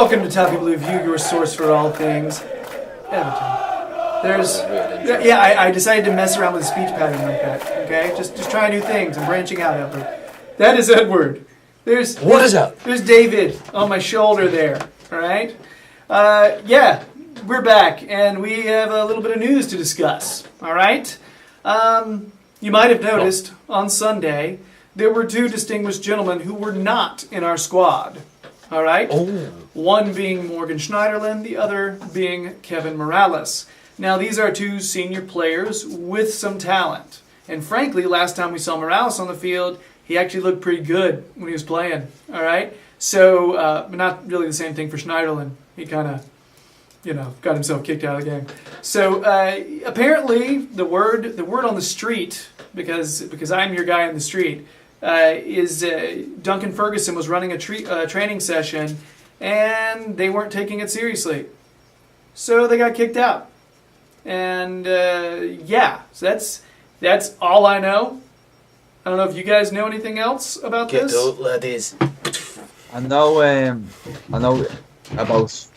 Welcome to Toffee Blue View, your source for all things Everton. I decided to mess around with a speech pattern like that. Okay, just try new things. I'm branching out, Edward. That is Edward. What is up? There's David on my shoulder there. All right. We're back, and we have a little bit of news to discuss. All right. You might have noticed on Sunday there were two distinguished gentlemen who were not in our squad. All right? Oh. One being Morgan Schneiderlin, the other being Kevin Mirallas. Now, these are two senior players with some talent. And frankly, last time we saw Mirallas on the field, he actually looked pretty good when he was playing. All right? So, but not really the same thing for Schneiderlin. He kind of, got himself kicked out of the game. So, apparently, the word on the street, because I'm your guy in the street, is Duncan Ferguson was running a training session, and they weren't taking it seriously. So they got kicked out. And, so that's all I know. I don't know if you guys know anything else about this. Get up, laddies. I know about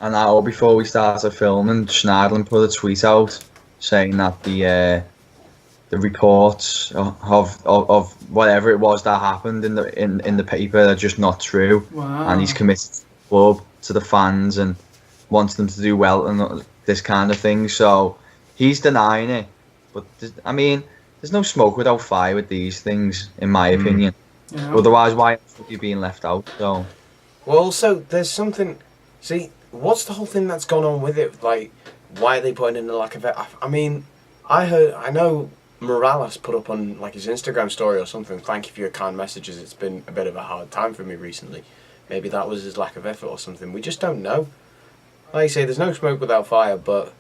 an hour before we started filming, Schneiderlin put a tweet out saying that the reports of whatever it was that happened in the paper are just not true. Wow. And he's committed to the club, to the fans, and wants them to do well and this kind of thing. So he's denying it. But there's no smoke without fire with these things, in my opinion. Yeah. Otherwise, why would you being left out? So. Well, also, there's something. See, what's the whole thing that's gone on with it? Like, why are they putting in the lack of it? I know Mirallas put up on his Instagram story or something, thank you for your kind messages, it's been a bit of a hard time for me recently. Maybe that was his lack of effort or something. We just don't know. Like you say, there's no smoke without fire, but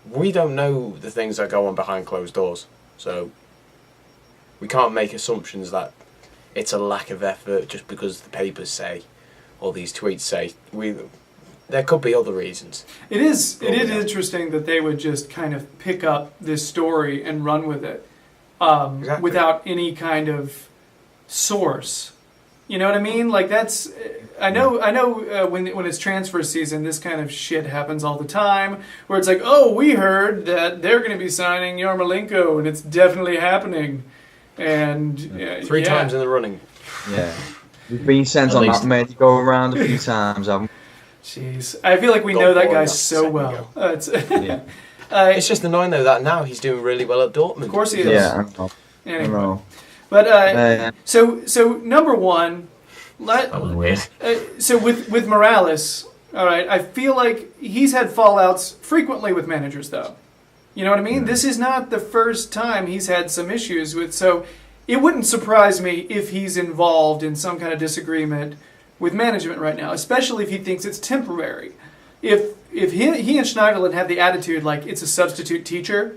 we don't know the things that go on behind closed doors. So we can't make assumptions that it's a lack of effort just because the papers say, or these tweets say. There could be other reasons. It is interesting that they would just kind of pick up this story and run with it exactly. without any kind of source. You know what I mean? Like that's. I know. When it's transfer season, this kind of shit happens all the time. Where it's like, oh, we heard that they're going to be signing Yarmolenko, and it's definitely happening. And three times in the running. Yeah, we've been sent on that merry-go-round a few times, haven't we? Jeez, I feel like we know that guy so well. It's just annoying though that now he's doing really well at Dortmund. Of course he is. Yeah, anyway. I know. But so number one, that was weird. So with Mirallas, all right, I feel like he's had fallouts frequently with managers, though. You know what I mean? Mm. This is not the first time he's had some issues with. So it wouldn't surprise me if he's involved in some kind of disagreement with management right now, especially if he thinks it's temporary. If he and Schneiderlin have the attitude like it's a substitute teacher,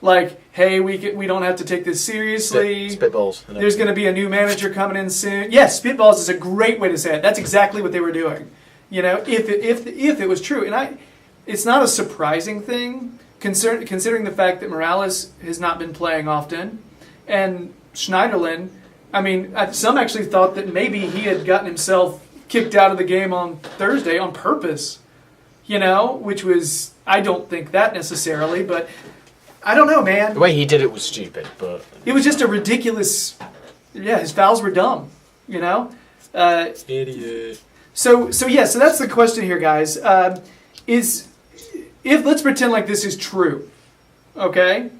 like, hey, we don't have to take this seriously. Spitballs. There's going to be a new manager coming in soon. Yes, spitballs is a great way to say it. That's exactly what they were doing. If it was true, and it's not a surprising thing considering the fact that Mirallas has not been playing often, and Schneiderlin. Some actually thought that maybe he had gotten himself kicked out of the game on Thursday on purpose, which was, I don't think that necessarily, but I don't know, man. The way he did it was stupid, but... It was just a ridiculous, his fouls were dumb, Idiot. So that's the question here, guys. Let's pretend like this is true, okay?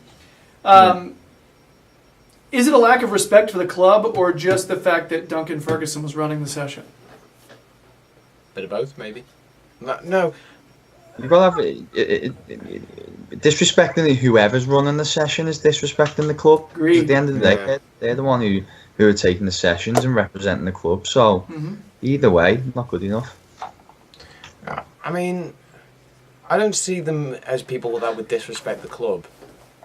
Is it a lack of respect for the club or just the fact that Duncan Ferguson was running the session? Bit of both, maybe. No. You've got to have disrespecting whoever's running the session is disrespecting the club. Agreed. At the end of the day, they're the one who are taking the sessions and representing the club. So either way, not good enough. I don't see them as people that would disrespect the club.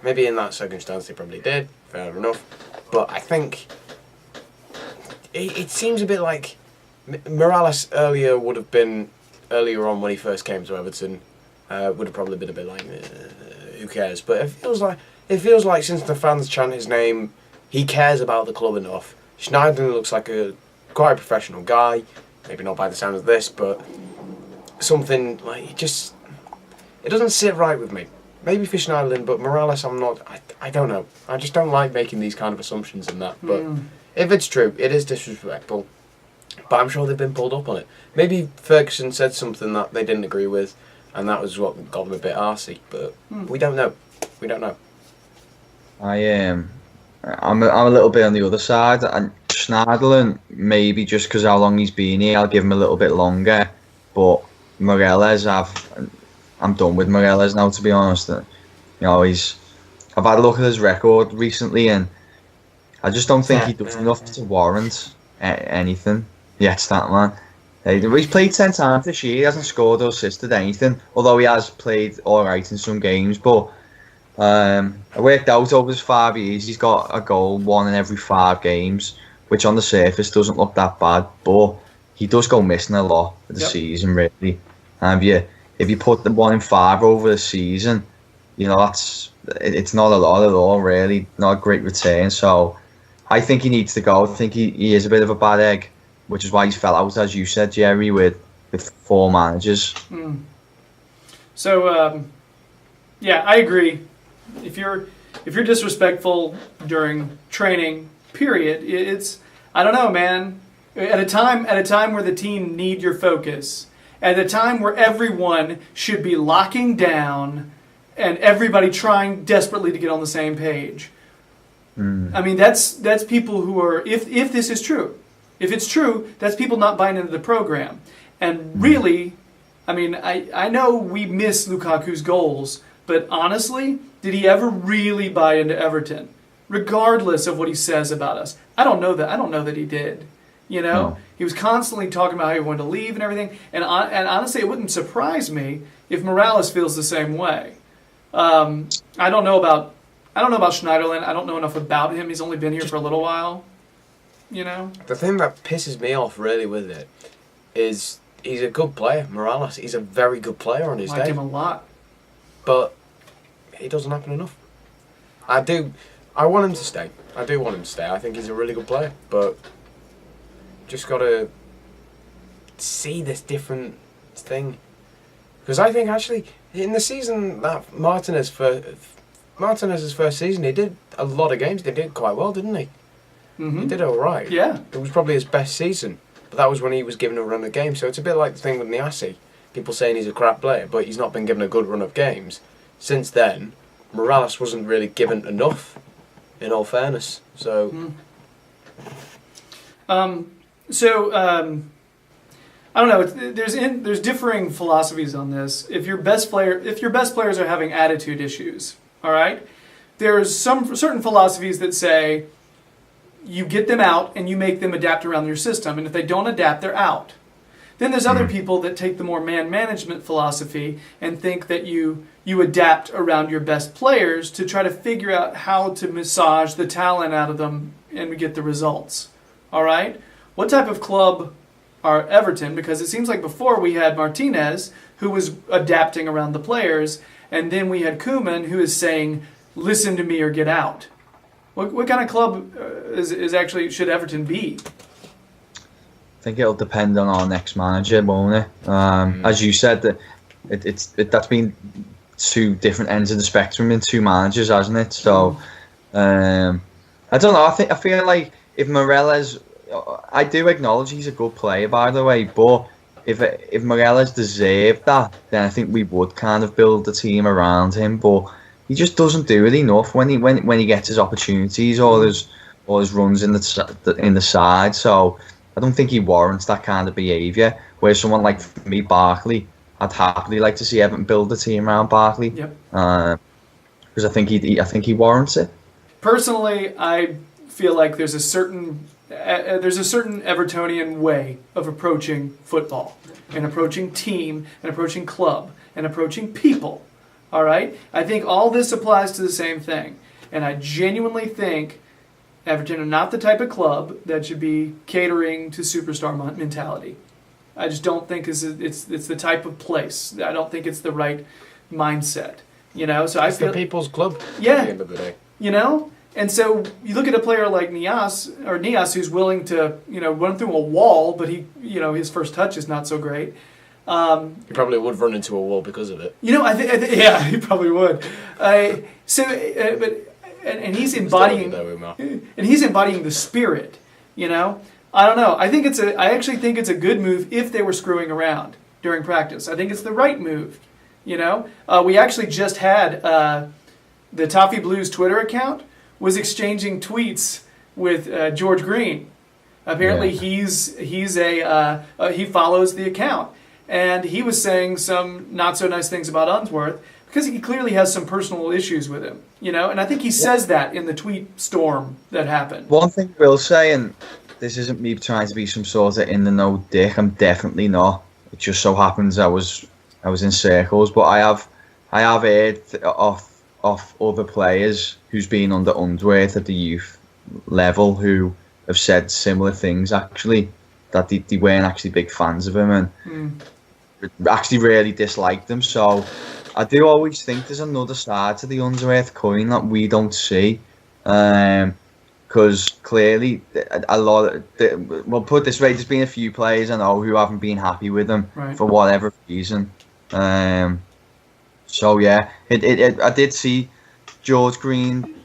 Maybe in that circumstance they probably did, fair enough. But I think it seems a bit like Mirallas earlier on when he first came to Everton, would have probably been a bit like, who cares? But it feels like since the fans chant his name, he cares about the club enough. Schneiderlin looks like quite a professional guy. maybe not by the sound of this, but something like it doesn't sit right with me. Maybe for Schneiderlin, but Mirallas, I don't know. I just don't like making these kind of assumptions and that. But if it's true, it is disrespectful. But I'm sure they've been pulled up on it. Maybe Ferguson said something that they didn't agree with, and that was what got them a bit arsey. But we don't know. We don't know. I'm a little bit on the other side, and Schneiderlin, maybe just because how long he's been here, I'll give him a little bit longer. But Mirallas, I'm done with Mirallas now, to be honest. You know, I've had a look at his record recently, and I just don't think he does enough to warrant anything. Yeah, it's that man. He's played 10 times this year. He hasn't scored or assisted anything, although he has played all right in some games. But I worked out over his 5 years, he's got a goal 1 in every 5 games, which on the surface doesn't look that bad, but he does go missing a lot of the season, really. And if you put the 1 in 5 over the season, you know, it's not a lot at all, really. Not a great return. So I think he needs to go. I think he is a bit of a bad egg, which is why he's fell out, as you said, Gerry, with 4 managers. So, yeah, I agree. If you're disrespectful during training, period, it's, I don't know, man. At a time where the team need your focus, at a time where everyone should be locking down and everybody trying desperately to get on the same page. I mean, that's people who are, if this is true, if it's true, that's people not buying into the program. And really, I mean, I know we miss Lukaku's goals, but honestly, did he ever really buy into Everton? Regardless of what he says about us. I don't know that he did. You know, No. He was constantly talking about how he wanted to leave and everything. And honestly, it wouldn't surprise me if Mirallas feels the same way. I don't know about Schneiderlin. I don't know enough about him. He's only been here for a little while. You know. The thing that pisses me off really with it is he's a good player, Mirallas. He's a very good player on his I like day. him a lot. But it doesn't happen enough. I want him to stay. I do want him to stay. I think he's a really good player. But just got to see this different thing. Because I think actually, in the season that Martinez's first season, he did a lot of games. They did quite well, didn't he? Mm-hmm. He did all right. Yeah. It was probably his best season. But that was when he was given a run of games. So it's a bit like the thing with Niassi. People saying he's a crap player, but he's not been given a good run of games. Since then, Mirallas wasn't really given enough, in all fairness. So, I don't know. There's differing philosophies on this. If your best players are having attitude issues, all right, there's some certain philosophies that say you get them out and you make them adapt around your system, and if they don't adapt, they're out. Then there's other people that take the more man management philosophy and think that you adapt around your best players to try to figure out how to massage the talent out of them and get the results. All right? What type of club are Everton? Because it seems like before we had Martinez, who was adapting around the players, and then we had Koeman, who is saying, listen to me or get out. What kind of club is actually should Everton be? I think it'll depend on our next manager, won't it? As you said, that's been 2 different ends of the spectrum in 2 managers, hasn't it? So I don't know. I feel like if Mirallas, I do acknowledge he's a good player, by the way, but if Mirallas deserved that, then I think we would kind of build the team around him. But he just doesn't do it enough when he gets his opportunities or his runs in the side. So I don't think he warrants that kind of behaviour. Where someone like me, Barkley, I'd happily like to see Everton build a team around Barkley. Yep. Because I think he warrants it. Personally, I feel like there's a certain Evertonian way of approaching football, and approaching team, and approaching club, and approaching people. All right? I think all this applies to the same thing, and I genuinely think Everton are not the type of club that should be catering to superstar mentality. I just don't think it's the type of place. I don't think it's the right mindset. You know, so it's the people's club. Yeah. At the end of the day. You know, And so you look at a player like Nias, who's willing to, run through a wall, but his first touch is not so great. He probably would run into a wall because of it. Yeah, he probably would. And he's embodying, the spirit. I don't know. I actually think it's a good move if they were screwing around during practice. I think it's the right move. We actually just had the Toffee Blues Twitter account was exchanging tweets with George Green. Apparently, he follows the account, and he was saying some not so nice things about Unsworth because he clearly has some personal issues with him. And I think he says that in the tweet storm that happened. One thing I will say, and this isn't me trying to be some sort of in the know dick. I'm definitely not. It just so happens I was in circles, but I have heard of other players who's been under Unsworth at the youth level who have said similar things, actually, that they weren't actually big fans of him and actually really disliked him. So I do always think there's another side to the Unsworth coin that we don't see, because clearly a lot of, we'll put it this way, there's been a few players I know who haven't been happy with him for whatever reason. So yeah, I did see George Green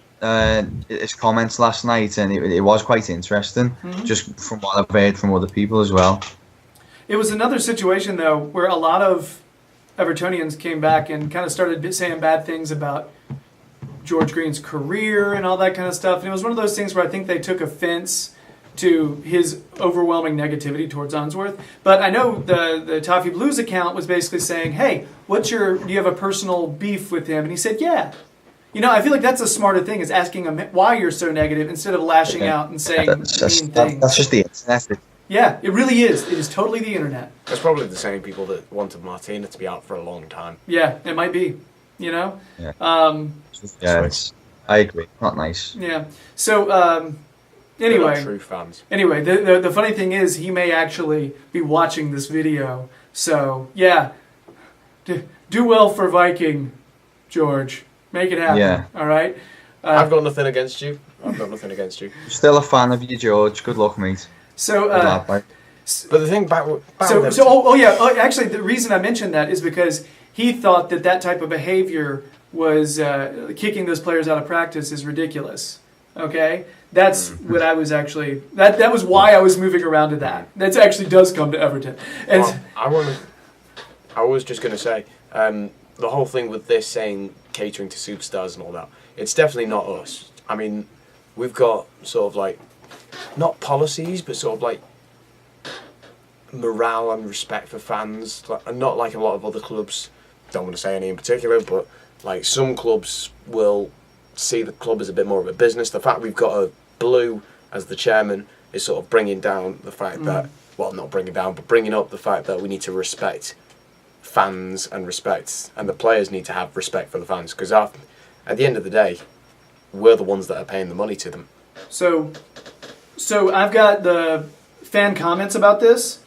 his comments last night, and it was quite interesting, just from what I've heard from other people as well. It was another situation though where a lot of Evertonians came back and kind of started saying bad things about George Green's career and all that kind of stuff. And it was one of those things where I think they took offense to his overwhelming negativity towards Unsworth. But I know the Toffee Blues account was basically saying, hey, do you have a personal beef with him? And he said, yeah. I feel like that's a smarter thing, is asking him why you're so negative instead of lashing out and saying mean things. That's just the internet. Yeah, it really is. It is totally the internet. That's probably the same people that wanted Martina to be out for a long time. Yeah, it might be. Yeah. I agree. Not nice. Yeah. So, anyway. They're not true fans. Anyway, the funny thing is, he may actually be watching this video. So, yeah. Do well for Viking, George. Make it happen. Yeah. All right? I've got nothing against you. Still a fan of you, George. Good luck, mate. So, but the thing actually, the reason I mentioned that is because he thought that type of behavior was kicking those players out of practice is ridiculous. Okay? That's what I was actually... That was why I was moving around to that. That actually does come to Everton. And I was just going to say, the whole thing with this saying catering to superstars and all that, it's definitely not us. I mean, we've got sort of like, not policies, but sort of like morale and respect for fans, and not like a lot of other clubs. Don't want to say any in particular, but like some clubs will see the club as a bit more of a business. The fact we've got a Blue as the chairman is sort of bringing down the fact that, well, not bringing down, but bringing up the fact that we need to respect fans and the players need to have respect for the fans, because at the end of the day, we're the ones that are paying the money to them. So I've got the fan comments about this.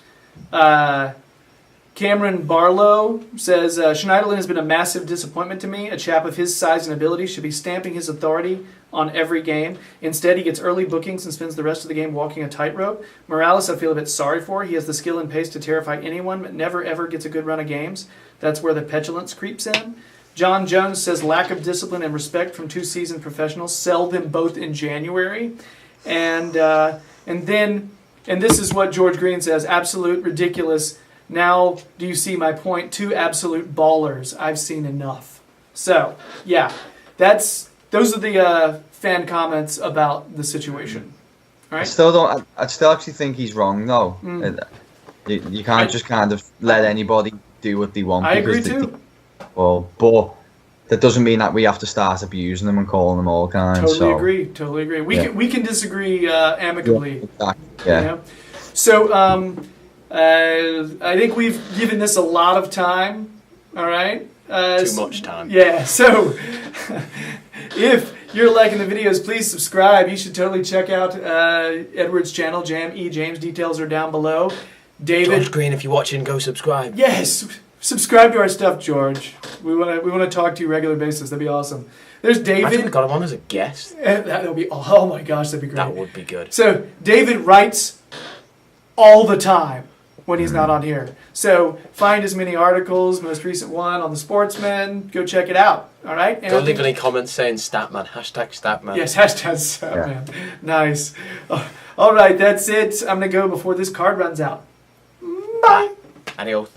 Cameron Barlow says, Schneiderlin has been a massive disappointment to me. A chap of his size and ability should be stamping his authority on every game. Instead, he gets early bookings and spends the rest of the game walking a tightrope. Mirallas, I feel a bit sorry for. He has the skill and pace to terrify anyone, but never ever gets a good run of games. That's where the petulance creeps in. John Jones says, lack of discipline and respect from two seasoned professionals. Sell them both in January. And this is what George Green says, absolute ridiculous. Now, do you see my point? Two absolute ballers. I've seen enough. So, yeah, those are the fan comments about the situation. All right? I still actually think he's wrong, though. You can't just kind of let anybody do what they want. I agree too. But that doesn't mean that we have to start abusing them and calling them all kinds. Totally agree. We can disagree amicably. Yeah, exactly. Yeah. So I think we've given this a lot of time. All right. Too much time. Yeah. So if you're liking the videos, please subscribe. You should totally check out Edward's channel, James. Details are down below. David, George Green, if you're watching, go subscribe. Yes. Subscribe to our stuff, George. We want to talk to you regular basis. That'd be awesome. There's Imagine we David. got him on as a guest. That would be, oh my gosh, that'd be great. That would be good. So David writes all the time when he's not on here. So find his many articles, most recent one on the Sportsman. Go check it out. All right. And Don't leave any comments saying Statman. #Statman. Yes, hashtag Statman. Nice. All right, that's it. I'm gonna go before this card runs out. Bye. Adios.